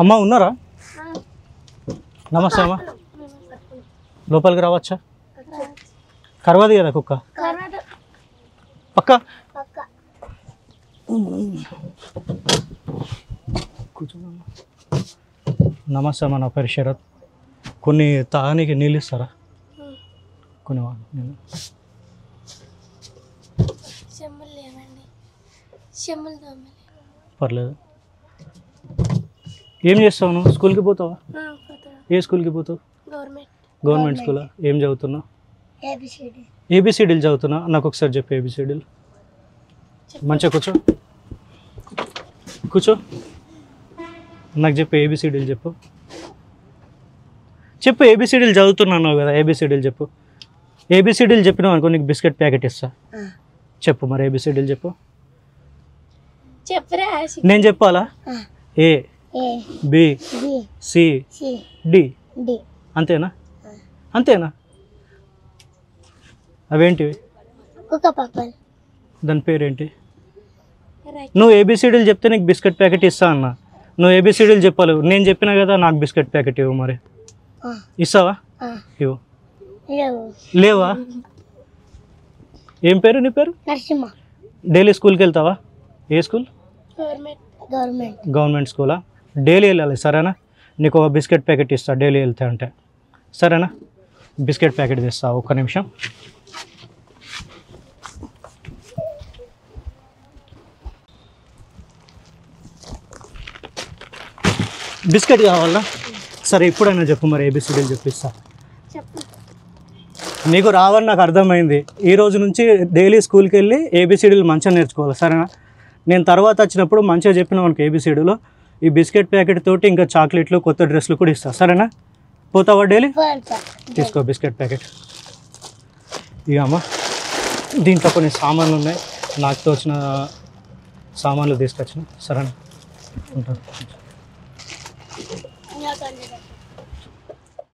అమ్మ ఉన్నారా? నమస్తే అమ్మ. లోపలికి రావచ్చా? కరవదు కదా కుక్క? పక్క కూర్చోమ్మా. నమస్తే అమ్మ, నా పేరు శరత్. కొన్ని తాగనీకి నీళ్ళు ఇస్తారా? కొన్ని నేను పర్లేదు. ఏం చేస్తావు నువ్వు? స్కూల్కి పోతావా? ఏ స్కూల్కి పోతావు? గవర్నమెంట్ స్కూలా? ఏం చదువుతున్నావు? ఏబిసిడీలు చదువుతున్నా. నాకు ఒకసారి చెప్పు ఏబిసిడీలు. మంచిగా కూర్చో కూర్చో. నాకు చెప్పు ఏబిసిడీలు చెప్పు. చెప్పు ఏబిసిడీలు చదువుతున్నావు కదా, ఏబిసిడీలు చెప్పు. ఏబిసిడీలు చెప్పినావు అనుకో నీకు బిస్కెట్ ప్యాకెట్ ఇస్తా. చెప్పు మరి ఏబిసిడీలు చెప్పు. నేను చెప్పాలా? A B C D. అంతేనా? అంతేనా? అవేంటివి? దాని పేరేంటి? నువ్వు ఏబిసిడీలు చెప్తే నీకు బిస్కెట్ ప్యాకెట్ ఇస్తా అన్న. నువ్వు ఏబిసిడీలు చెప్పాలి. నేను చెప్పినా కదా, నాకు బిస్కెట్ ప్యాకెట్ ఇవ్వు. మరి ఇస్తావా? ఇవ్వు. లేవా? ఏం పేరు నీ పేరు? డైలీ స్కూల్కి వెళ్తావా? ఏ స్కూల్? గవర్నమెంట్ స్కూలా? డైలీ వెళ్ళాలి సరేనా? నీకు ఒక బిస్కెట్ ప్యాకెట్ ఇస్తా డైలీ వెళ్తా అంటే, సరేనా? బిస్కెట్ ప్యాకెట్ తెస్తా, ఒక్క నిమిషం. బిస్కెట్ కావాలా? సరే ఇప్పుడైనా చెప్పు మరి ఏబిసిడీలు చెప్పిస్తా. నీకు రావని నాకు అర్థమైంది. ఈ రోజు నుంచి డైలీ స్కూల్కి వెళ్ళి ఏబిసిడీలు మంచిగా నేర్చుకోవాలి సరేనా? నేను తర్వాత వచ్చినప్పుడు మంచిగా చెప్పిన మనకి ఏబిసిడీలో ఈ బిస్కెట్ ప్యాకెట్ తోటి ఇంకా చాక్లెట్లు కొత్త డ్రెస్లు కూడా ఇస్తా సరేనా? పోతావా డైలీ? తీసుకో బిస్కెట్ ప్యాకెట్. ఇక అమ్మ దీంట్లో కొన్ని సామాన్లు ఉన్నాయి, నాకు తోచిన సామాన్లు తీసుకొచ్చిన సరేనా? ఉంటాను.